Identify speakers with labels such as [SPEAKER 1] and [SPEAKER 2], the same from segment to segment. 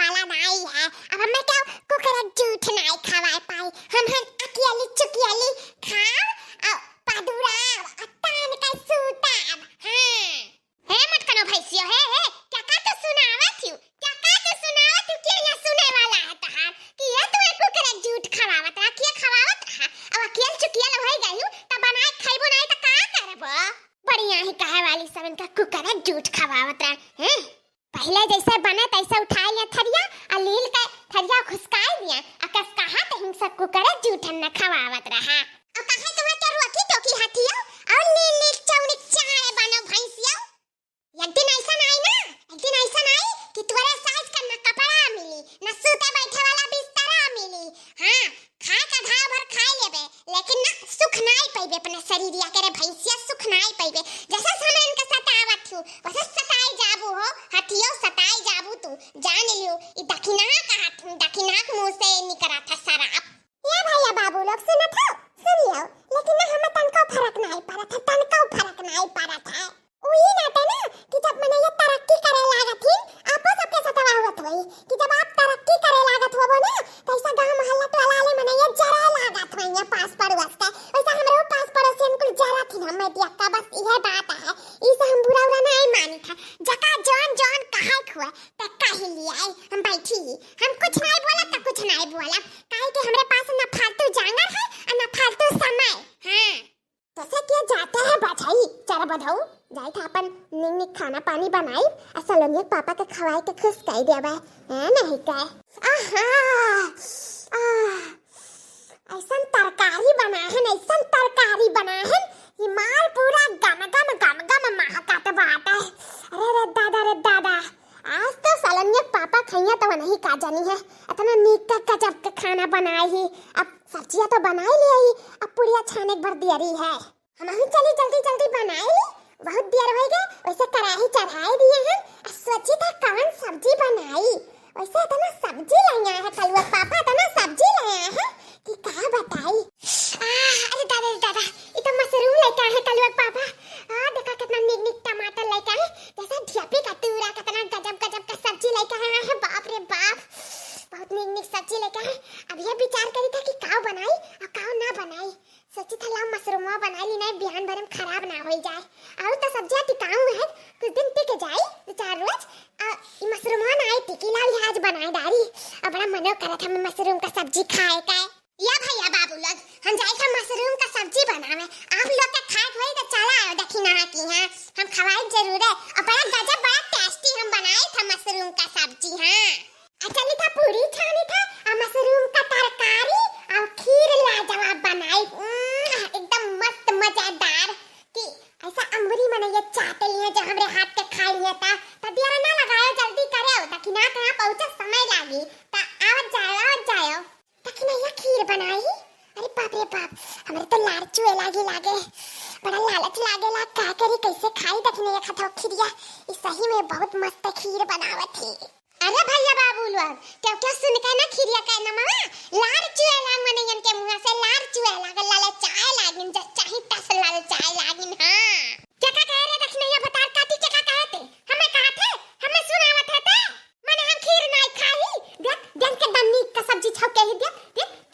[SPEAKER 1] वाला नहीं है। अब हमें क्या कुकर झूठ नहीं खवाए पाई, हम अकेली चुकियाली खाओ और पादुरा अतान का सूता। हां हे मत कनो भैसियो हे क्या का तो सुनावत हूं, क्या का तो सुनावत हूं, के यहाँ सुने वाला है तहार कि ये तो कुकर झूठ खवावत रहा, के खवावत रहा। अब अकेली चुकियाल हो गइलू त बनाए खइबो नहीं त का करबो। बढ़िया ही कहे वाली सब इनका कुकर झूठ खवावत रहा हैं। पहले जैसे बने तैसे उठा लिया थरिया और लील के थरिया खुसकाए दिया अकस कहा तो हिंसा कुकर झूठन न खवावत रहा। और कहे तुम्हें क्या रुकी तो की हथिया और लील लील चौनी चाय बनो भैंसिया। एक दिन ऐसा नहीं ना, एक दिन ऐसा नहीं कि तुम्हारे साइज का न कपड़ा मिली न सूते बैठे वाला बिस्तरा मिली। हां खा का घाव भर खा लेबे लेकिन ना सुख नहीं पाइबे अपने शरीरिया के रे भैंसिया, सुख नहीं पाइबे। जैसे समय इनके सतावत हूं वैसे सताई जाबू हो हथियो, सताई जाबू तू जान लियो। ई दखिना कहत हूं, दखिना के मुंह से निकरा था शराब। ये भैया बाबू लोग सुनत हो सुन लियो, लेकिन ना हमें तनको फर्क नहीं पड़त है, तनको फर्क नहीं पड़त है। वही नाते ना कि जब मैंने ये तरक्की करे लागत थी आपो सबके सतवा हुत होई कि जब आप तरक्की करे लागत होबो ना तैसा गांव मोहल्ला तो वाले मैंने ये जरा लागत होई ये पास पड़ोस के वैसा हमरो पास पड़ोसियन कुल जरा थी हम दिया का। बस यह बात है, इसे हम बुरा नहीं मानी था। जका जॉन जॉन कहा हुआ त कह लिया हम बैठी, हम कुछ नहीं बोला त कुछ नहीं बोला काहे कि हमरे पास ना फालतू जानवर है और ना फालतू समय। हां तसे के जाते हैं बधाई चर बधाऊ जाई था अपन निक खाना पानी बनाई असलोनिया पापा के खवाए के खुश कई देबे है नहीं का। आहा ऐसन तरकारी बना है, ऐसन तरकारी बना है ये माल पूरा गम महकत बात है। अरे रे दादा आज तो सलोनिया पापा खैया तो नहीं का जानी है इतना नीक गजब के खाना बनाई ही। अब सब्जियां तो बना ही ली, अब पुड़िया छाने भर दियरी है। हम चली जल्दी जल्दी बनाई, बहुत देर हो गई वैसे कढ़ाई चढ़ाई दिए हैं। सोची था कौन सब्जी बनाई, वैसे इतना सब्जी लाया है कलुआ पापा, इतना सब्जी लाया है कि क्या बताई। अरे दादा ये तो मशरूम लेके आए हैं कलुआ पापा। देखा कितना निक टमाटर लेके आए, जैसा ढियापी का तूरा कितना गजब का सब्जी लेके आए हैं। बाप रे बाप बहुत निक सब्जी लेके आए। अब ये विचार करी था कि काव बनाई और काव ना बनाई। सोची था ला मशरूम बनाई नहीं बिहान भर में खराब ना हो जाए। और तो सब्जियां टिकाऊ है कुछ दिन टिक जाए 2-4 रोज। ये मशरूम ना आई टिकी ला आज बनाए डारी। अब बड़ा मनो करा था मैं मशरूम का सब्जी खाए का। या भैया बाबू लोग हम जाए था मशरूम का सब्जी बनावे, आप लोग का खाए होई तो चला आओ दखिना की हां हम खवाए जरूर है। और बड़ा गजब बड़ा टेस्टी हम बनाए था मशरूम का सब्जी। हां चली था पूरी छानी था और मशरूम का तरकारी और खीर लाजवाब बनाई एकदम मस्त मजेदार कि ऐसा अंगूरी मैंने ये चाटे लिए जो हमरे हाथ के खा लिए था। तो देर ना लगाओ जल्दी करो ताकि ना कहां पहुंचे समय लागी तो आवत जाओ ताकि मैं ये खीर बनाई। अरे बाप रे बाप हमरे तो लारचू लागे बड़ा लालच लागेला का करी कैसे खाई देखने ये खतो खीरिया इस सही में बहुत मस्त खीर बनावत थी। अरे भैया बाबू लोग क्या सुन के ना खीरिया का नाम लार चुए लाग मने इनके मुंह से लार चुए लाग लाले चाय लागिन चाहे तस लाल चाय लागिन। हां क्या का कह रहे देखने ये बता काती क्या कहते हमें कहा थे हमें सुनावत है थे मने हम खीर नहीं खाई। देख के दन्नी का सब्जी छौके ही देख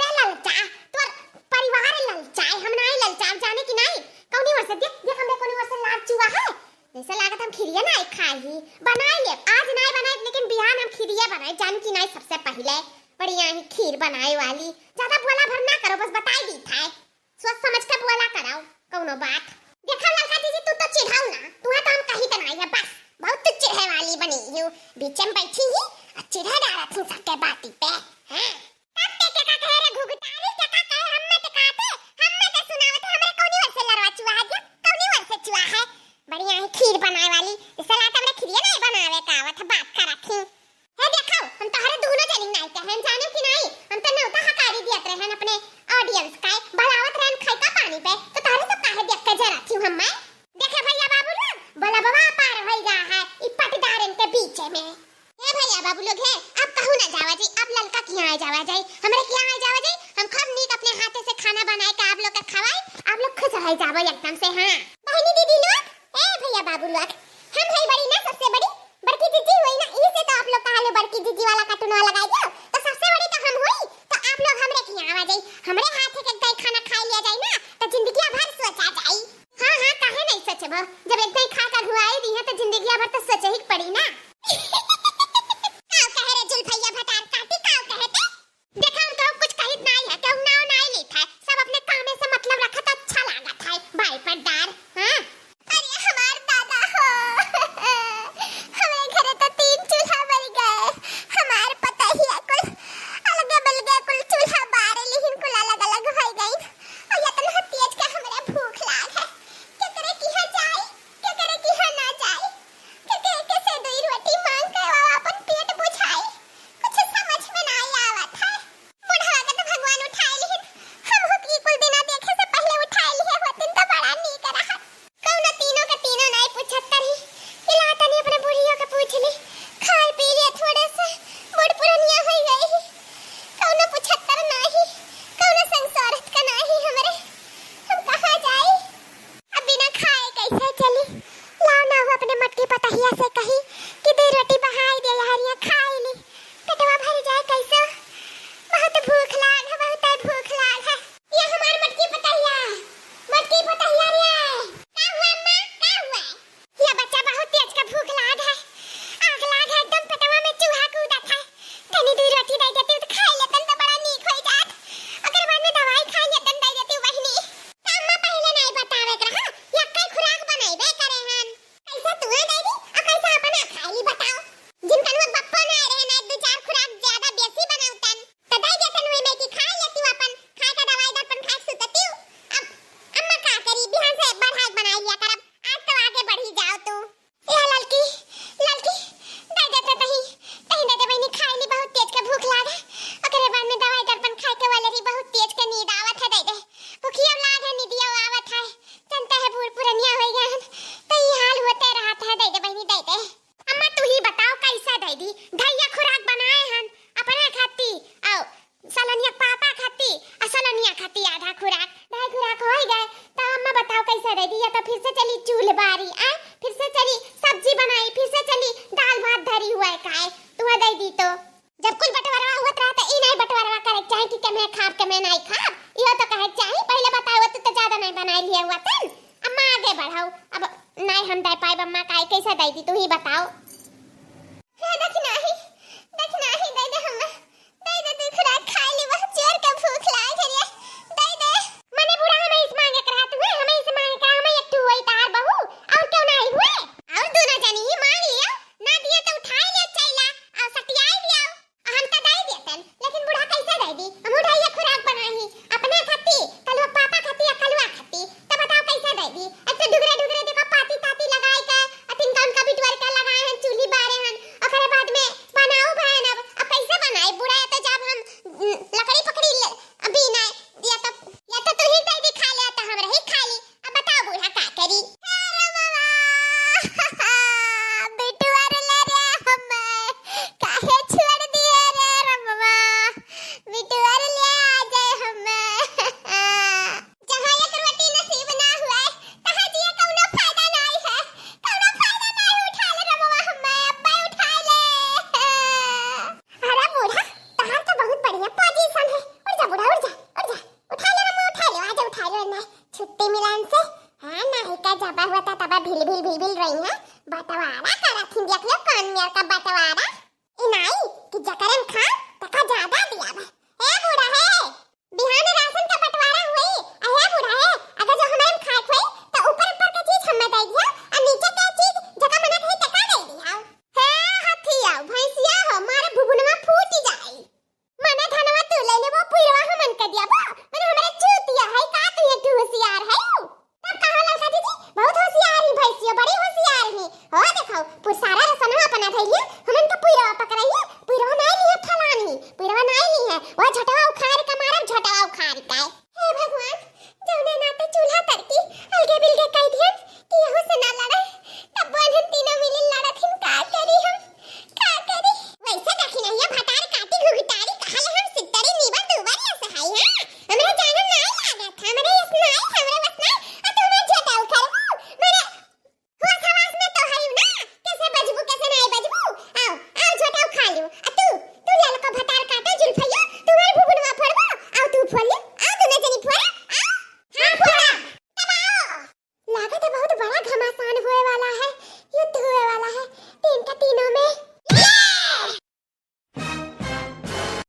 [SPEAKER 1] ते लाल चाय तोर परिवार लाल चाय हम नहीं लाल चाय जाने की नहीं कौनी वर्ष देख हमरे कोनी वर्ष लार चुआ है जैसे लागत हम खीरिया नहीं खाई बनाई ले आज नहीं बनाई लेकिन बिहान हम खीरिया बनाई जान की नहीं सबसे पहले बढ़िया ही खीर बनाई वाली। ज्यादा बोला भर ना करो बस बताई दी था सोच समझ के बोला कराओ कौनो बात। देखा लड़का दीदी तू तो चिढ़ाऊ ना तू तो हम कहीं का नहीं है बस बहुत चिढ़े वाली बनी हूं बीच में बैठी ही चिढ़े डाला तू सबके बाती पे। हां तब ते का कह रे घुघटारी ते का कह हम में ते कहते हम में ते सुनावत हमरे कौनी वर्ष लड़वा चुआ है कौनी वर्ष चुआ है बढ़िया ही खीर बनाए वाली इसे लाता हमरे खीरिया नहीं बनावे का आवत बात करत थी है। देखो हम तो हरे दोनों जनी नहीं कहे जाने की नहीं हम तो नौता हकारी दियत रहन अपने ऑडियंस का बलावत रहन खाई का पानी पे तो तारे सब काहे देख के जरा थी हम देखे भैया बाबू लोग बोला बाबा पार होई गा है ई पटदार इनके बीच में। ए भैया बाबू लोग है अब कहू ना जावा जी अब ललका की आ जावा जाई हमरे की आ जावा जाई हम खूब नीक अपने हाथे से खाना बनाए के आप लोग का खवाई आप लोग खुश रह जावो एकदम से। हां बहनी दीदी लोग ए भैया बाबू लोग हम है बड़ी ना सबसे बड़ी बड़की दीदी हुई ना इसे तो आप लोग कहा लो बड़की दीदी वाला कार्टून दो रोटी दे देती तो खाई लेतन तो बड़ा नीक होई जात। अगर बाद में दवाई खा लेतन दे देती बहिनी। अम्मा पहले नहीं बतावे रहा या कई खुराक बनाइबे करे हन। कैसा तू दे दी और कैसा अपना खाई बताओ। जिनकन वो बप्पा ना रहे ना दो चार खुराक ज्यादा बेसी बनावतन तो दे देतन वे में की खा लेती अपन खा का दवाई दर्पण खा सुतती। अब अम्मा का करी बिहान से बढ़ा बनाई लिया करब। आज तो आगे बढ़ी जाओ तू। ए ललकी ललकी दे देते तही तही दे दे बहनी खाई ली बहुत तेज के भूख लागे। ओकरे बाद में दवाई दर्पण खाए के वाले री बहुत तेज के नींद आवत है दे दे। भूखिया लागे नींदिया आवत है जनता है बूढ़ पुरनिया हो गया तो ये हाल होते रहता है दे दे बहनी दे दे। अम्मा तू ही बताओ कैसा दे दी धैया खुराक बनाए हन अपने खाती औ सलनिया पापा खाती और सलनिया खाती आधा खुराक ढाई खुराक हो गए तो अम्मा बताओ कैसा दे दी। या तो फिर से चली चूल्ह बारी आ फिर से चली सब्जी बनाई फिर से चली दाल भात धरी हुआ है खाए तू दे दी तो जब कुल बंटवारा हुआ रहा तो ई नहीं बंटवारा करे चाहे कि मैं खाब के मैं नहीं खाब यो तो कहे चाहे पहले बताओ तो ज्यादा नहीं बनाई लिया हुआ तन। अम्मा आगे बढ़ाओ अब नहीं हम दे पाए अम्मा का कैसा दे दी तू ही बताओ। देखना ही दे दे हम दे दे तू खुराक खा ली बहुत जोर के भूख लाग रही है दे दे। मने बुढ़ा हमें इस मांगे करा तू हमें इस मांगे करा हमें एक हुई तार बहू और क्यों नहीं हुए और दोनों जनी ही मार लियो ना दिए तो उठा ले चैला और सटियाई दियो हम तो दे देतन लेकिन बुढ़ा कैसे दे दी हम उठाइए खुराक बनाई अपने खाती कलवा पापा खाती या कलवा खाती तो बताओ कैसे दे दी। एक तो डुगरे देखो पाती ताती लगाई के अतिन कान का बिटवर का लगाए हैं चूल्ही बारे हैं ओकरे बाद में बनाओ बहन अब कैसे बनाए बुढ़ा तो जब हम लकड़ी पकड़ी अभी ना या तो तू ही दे दी खा ले तो हम रही खा ली। अब बताओ बुढ़ा का करी। अरे बाबा बिटवर ले रे हम काहे छोड़ दिए रे रमवा बिटवर ले आ जाए हम जहां एक रोटी नसीब ना हुआ तहां जिए कौनो फायदा नहीं है उठा ले रमवा हम अब्बा उठा ले। अरे बूढ़ा तहां तो बहुत बढ़िया पोजीशन है उठ जा बुढ़ा उठ जा उठा ले रमवा उठा ले ना छुट्टी मिलन से हां नहीं का जबा हुआ था तबा भिल रही है बटवारा करा थी देख लो कौन मेरा का बटवारा ई नहीं कि जकरन खा